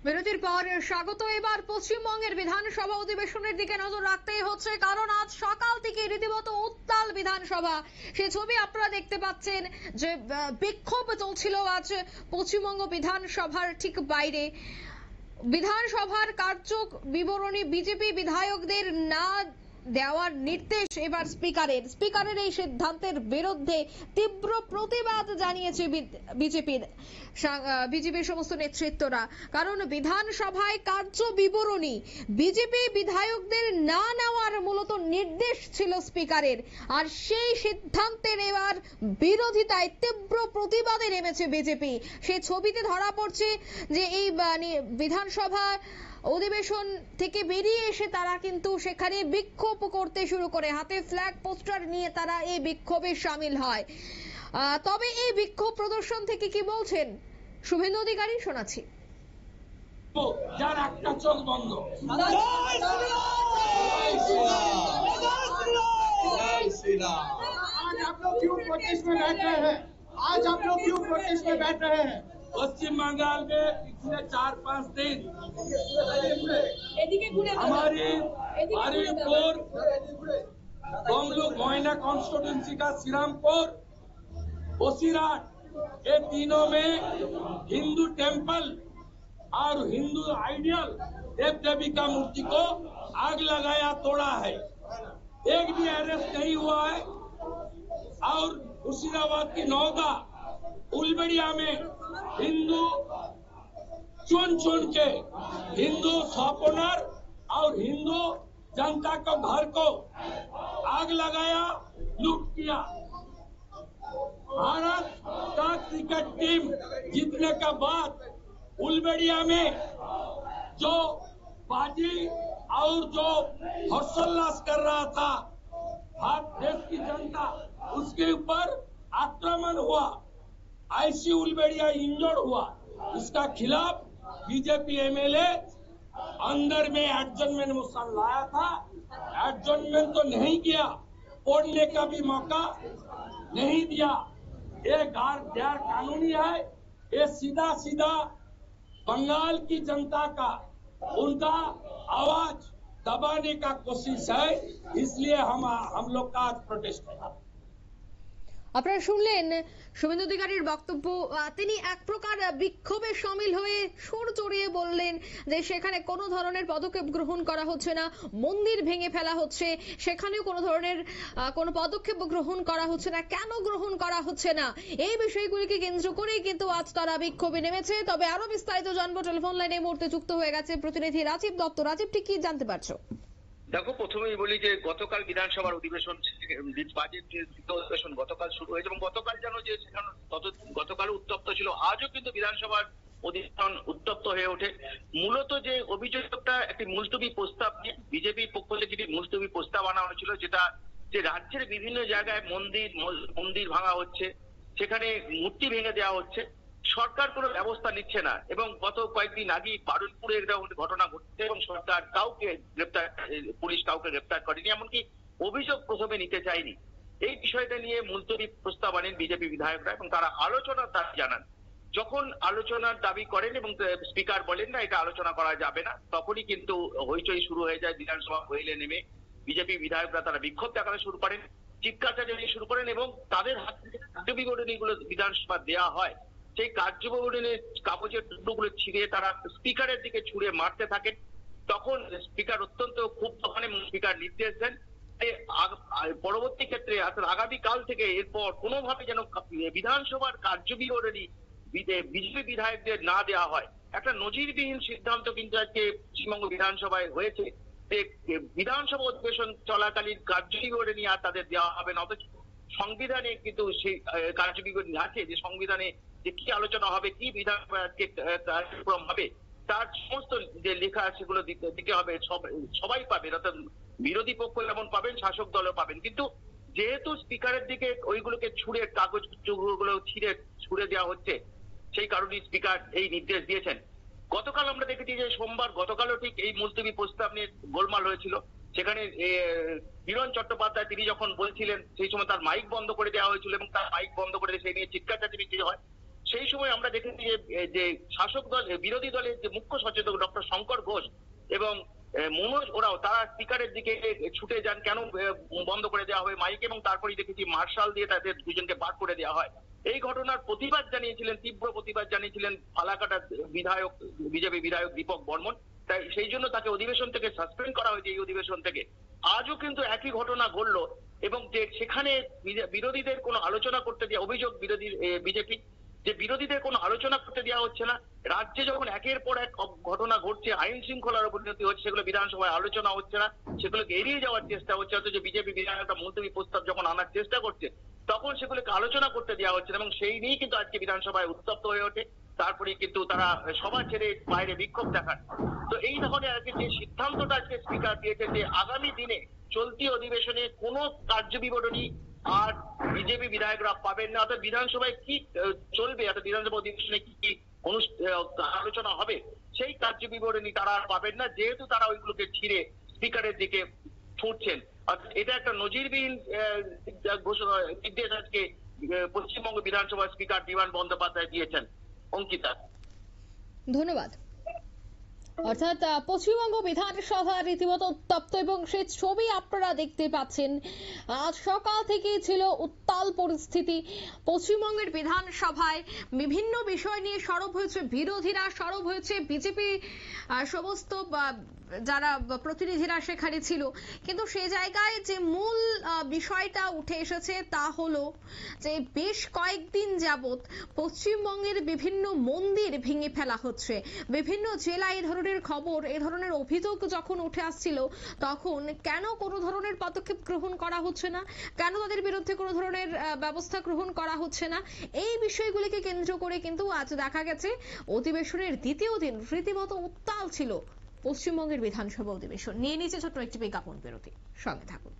বিরতির পর স্বাগত। এবার পশ্চিমবঙ্গের বিধানসভা অধিবেশনের দিকে নজর রাখতেই হচ্ছে, কারণ আজ সকাল থেকে রীতিমতো উত্তাল বিধানসভা। সে ছবি আপনারা দেখতে পাচ্ছেন যে বিক্ষোভ চলছিল আজ পশ্চিমবঙ্গ বিধানসভার ঠিক বাইরে। বিধানসভার কার্য বিবরণী বিজেপি বিধায়কদের না দেওয়ার নির্দেশ এবার স্পিকারের এই সিদ্ধান্তের বিরুদ্ধে তীব্র প্রতিবাদ জানিয়েছে বিজেপির সমস্ত নেতৃত্বরা। কারণ বিধানসভায় কার্য বিবরণী বিজেপি বিধায়কদের না নেওয়ার মূলত নির্দেশ ছিল স্পিকারের, আর সেই সিদ্ধান্তের এবার বিরোধিতায় তীব্র প্রতিবাদে নেমেছে বিজেপি। সেই ছবিতে ধরা পড়ছে যে এই বিধানসভা অধিবেশন থেকে বেরিয়ে এসে তারা কিন্তু সেখানে বিক্ষোভ করতে শুরু করে, হাতে ফ্ল্যাগ পোস্টার নিয়ে তারা এই বিক্ষোভে সামিল হয়। তবে এই বিক্ষোভ প্রদর্শন থেকে কি বলছেন শুভেন্দু অধিকারী, শোনাচ্ছি। যার একটা চোখ বন্ধ। आज आप लोग क्यों प्रोटेस्ट में बैठ रहे हैं? पश्चिम बंगाल में पिछले 4-5 दिन हमारी हरिपुर, गोयना कॉन्स्टिट्यूंसी का श्रीरामपुर, बसीराट, ये तीनों में हिंदू टेंपल और हिंदू आइडियल देव देवी का मूर्ति को आग लगाया, तोड़ा है। एक भी अरेस्ट नहीं हुआ है। और मुर्शिदाबाद की नौगा उलबेड़िया में हिंदू चुन के हिंदू शॉपओनर और हिंदू जनता को घर को आग लगाया, लूट किया। भारत का क्रिकेट टीम जीतने के बाद उलबेड़िया में जो बाजी और जो हर्षोल्लास कर रहा था भारत देश की जनता, उसके ऊपर आक्रमण हुआ, आईसी उलबेड़िया इंजर्ड हुआ। इसका खिलाफ बीजेपी एमएलए अंदर में एडजमेंट मोशन लाया था, एडजमेंट तो नहीं किया, पढ़ने का भी मौका नहीं दिया। ये गैर कानूनी है। ये सीधा सीधा बंगाल की जनता का, उनका आवाज दबाने का कोशिश है। इसलिए हम लोग का आज प्रोटेस्ट है। আপনারা শুনলেন শুভেন্দু অধিকারীর বক্তব্য। তিনি এক প্রকার বিক্ষোভে সামিল হয়ে সুর চড়িয়ে বললেন যে সেখানে কোনো ধরনের পদক্ষেপ গ্রহণ করা হচ্ছে না, মন্দির ভেঙে ফেলা হচ্ছে, সেখানেও কোনো ধরনের কোনো পদক্ষেপ গ্রহণ করা হচ্ছে না। কেন গ্রহণ করা হচ্ছে না, এই বিষয়গুলিকে কেন্দ্র করেই কিন্তু আজ তারা বিক্ষোভে নেমেছে। তবে আরো বিস্তারিত জানবো, টেলিফোন লাইনে এই মুহূর্তে যুক্ত হয়ে গেছে প্রতিনিধি রাজীব দত্ত। রাজীব, ঠিক কি জানতে পারছো? দেখো, প্রথমেই বলি যে গতকাল বিধানসভার অধিবেশন, বাজেট অধিবেশন গতকাল শুরু হয়েছে এবং গতকাল যেন যে সেখানে গতকাল উত্তপ্ত ছিল, আজও কিন্তু বিধানসভার অধিবেশন উত্তপ্ত হয়ে ওঠে। মূলত যে অভিযোগটা একটি মুলতবি প্রস্তাব নিয়ে বিজেপির পক্ষ থেকে একটি মুলতবি প্রস্তাব আনা হয়েছিল, যেটা যে রাজ্যের বিভিন্ন জায়গায় মন্দির ভাঙা হচ্ছে, সেখানে মূর্তি ভেঙে দেওয়া হচ্ছে, সরকার কোনো ব্যবস্থা নিচ্ছে না। এবং গত কয়েকদিন আগে বারুইপুরে এরকম ঘটনা ঘটছে এবং সরকার পুলিশ কাউকে গ্রেপ্তার করেনি, এমনকি অভিযোগ প্রথমে নিতে চায়নি। এই বিষয়টা নিয়ে মুলতবি প্রস্তাব আনেন বিজেপি বিধায়করা এবং তারা আলোচনার দাবি জানান। যখন আলোচনার দাবি করেন এবং স্পিকার বলেন না এটা আলোচনা করা যাবে না, তখনই কিন্তু হইচই শুরু হয়ে যায়। বিধানসভা হইলে নেমে বিজেপি বিধায়করা তারা বিক্ষোভ দেখাতে শুরু করেন, চিৎকার চেঁচামেচি শুরু করেন এবং তাদের হাত থেকে কার্যবিবরণীগুলো বিধানসভা দেওয়া হয়। সেই কার্যবিবরণীর কাগজের টুকরোগুলো ছিঁড়ে তারা স্পিকারের দিকে ছুঁড়ে মারতে থাকেন। তখন স্পিকার অত্যন্ত ক্ষুব্ধ হন এবং স্পিকার নির্দেশ দেন পরবর্তী ক্ষেত্রে অর্থাৎ আগামীকাল থেকে এরপর কোনোভাবে যেন বিধানসভার কার্যবিবরণী বিজেপি বিধায়কদের না দেওয়া হয়। একটা নজিরবিহীন সিদ্ধান্ত কিন্তু আজকে পশ্চিমবঙ্গ বিধানসভায় হয়েছে যে বিধানসভা অধিবেশন চলাকালীন কার্যবিবরণী আর তাদের দেওয়া হবে না। অথচ সংবিধানে কিন্তু সেই কার্যবিবরণী আছে যে সংবিধানে যে কি আলোচনা হবে, কি বিধানসভাকে কার্যক্রম হবে, তার সমস্ত যে লেখা সেগুলো দিতে হবে, সবাই পাবেন, অর্থাৎ বিরোধী পক্ষ যেমন পাবেন, শাসক দলও পাবেন। কিন্তু যেহেতু স্পিকারের দিকে ওইগুলোকে ছুঁড়ে কাগজ টুকরোগুলো ছুঁড়ে দেওয়া হচ্ছে, সেই কারণে স্পিকার এই নির্দেশ দিয়েছেন। গতকাল আমরা দেখেছি যে সোমবার গতকালও ঠিক এই মুলতবি প্রস্তাব নিয়ে গোলমাল হয়েছিল। সেখানে কিরণ চট্টোপাধ্যায় তিনি যখন বলছিলেন সেই সময় তার মাইক বন্ধ করে দেওয়া হয়েছিল এবং তার মাইক বন্ধ করে সেই নিয়ে চিৎকার চেঁচামেচি হয়। সেই সময় আমরা দেখেছি যে শাসক দল বিরোধী দলের যে মুখ্য সচেতক ডক্টর শঙ্কর ঘোষ এবং মনোজ ওরাও তারা স্পিকারের দিকে ছুটে যান, কেন বন্ধ করে দেওয়া হবে মাইক, এবং তারপরেই দেখেছি মার্শাল দিয়ে তাদের দুজনকে বার করে দেওয়া হয়। এই ঘটনার প্রতিবাদ জানিয়েছিলেন, তীব্র প্রতিবাদ জানিয়েছিলেন ফালাকাটার বিধায়ক, বিজেপি বিধায়ক দীপক বর্মন। তাই সেই জন্য তাকে অধিবেশন থেকে সাসপেন্ড করা হয়েছে। এই অধিবেশন থেকে আজও কিন্তু একই ঘটনা ঘটলো, এবং যে সেখানে বিরোধীদের কোনো আলোচনা করতে দেওয়া, অভিযোগ বিজেপি যে বিরোধীদের কোনো আলোচনা করতে দেওয়া হচ্ছে না। রাজ্যে যখন একের পর এক ঘটনা ঘটছে, আইন শৃঙ্খলার অবনতি হচ্ছে, সেগুলো বিধানসভায় আলোচনা হচ্ছে না, সেগুলোকে এড়িয়ে যাওয়ার চেষ্টা হচ্ছে। অথচ বিজেপি বিধায়করা মুলতবি প্রস্তাব যখন আনার চেষ্টা করছে, তখন সেগুলোকে আলোচনা করতে দেওয়া হচ্ছে না, এবং সেই নিয়েই কিন্তু আজকে বিধানসভায় উত্তপ্ত হয়ে ওঠে। তারপরে কিন্তু তারা সভা ছেড়ে বাইরে বিক্ষোভ দেখান। তো এই ধরনের আজকে যে সিদ্ধান্তটা আজকে স্পিকার দিয়েছেন যে আগামী দিনে চলতি অধিবেশনে কোনো কার্যবিবরণী আর বিজেপি বিধায়করা পাবেন না, অর্থাৎ বিধানসভায় কি চলবে, অর্থাৎ বিধানসভা অধিবেশনে কি কি আলোচনা হবে, সেই কার্যবিবরণী তারা আর পাবেন না, যেহেতু তারা ওইগুলোকে ছিঁড়ে স্পিকারের দিকে ছুটছেন। অর্থাৎ এটা একটা নজিরবিহীন নির্দেশ আজকে পশ্চিমবঙ্গ বিধানসভার স্পিকার বিমান বন্দ্যোপাধ্যায় দিয়েছেন। অঙ্কিতা, ধন্যবাদ। অর্থাৎ পশ্চিমবঙ্গ বিধানসভা রীতিমতো উত্তপ্ত এবং সেই ছবি আপনারা দেখতে পাচ্ছেন। আজ সকাল থেকেই ছিল উত্তাল পরিস্থিতি। পশ্চিমবঙ্গের বিধানসভায় বিভিন্ন বিষয় নিয়ে সরব হয়েছে বিরোধীরা, সরব হয়েছে বিজেপি সমস্ত যারা প্রতিনিধিরা সেখানে ছিল। কিন্তু সেই জায়গায় যে মূল বিষয়টা উঠে এসেছে তা হলো যে বেশ কয়েকদিন যাবত পশ্চিমবঙ্গের বিভিন্ন মন্দির ভেঙে ফেলা হচ্ছে। বিভিন্ন জেলায় এই ধরনের খবর, এই ধরনের অভিযোগ যখন উঠে আসছিল, তখন কেন কোনো ধরনের পদক্ষেপ গ্রহণ করা হচ্ছে না, কেন তাদের বিরুদ্ধে কোনো ধরনের ব্যবস্থা গ্রহণ করা হচ্ছে না, এই বিষয়গুলিকে কেন্দ্র করে কিন্তু আজ দেখা গেছে অধিবেশনের দ্বিতীয় দিন রীতিমতো উত্তাল ছিল পশ্চিমবঙ্গের বিধানসভা অধিবেশন। নিয়ে নিচে ছোট্ট একটি বিজ্ঞাপন বিরতি, সঙ্গে থাকুন।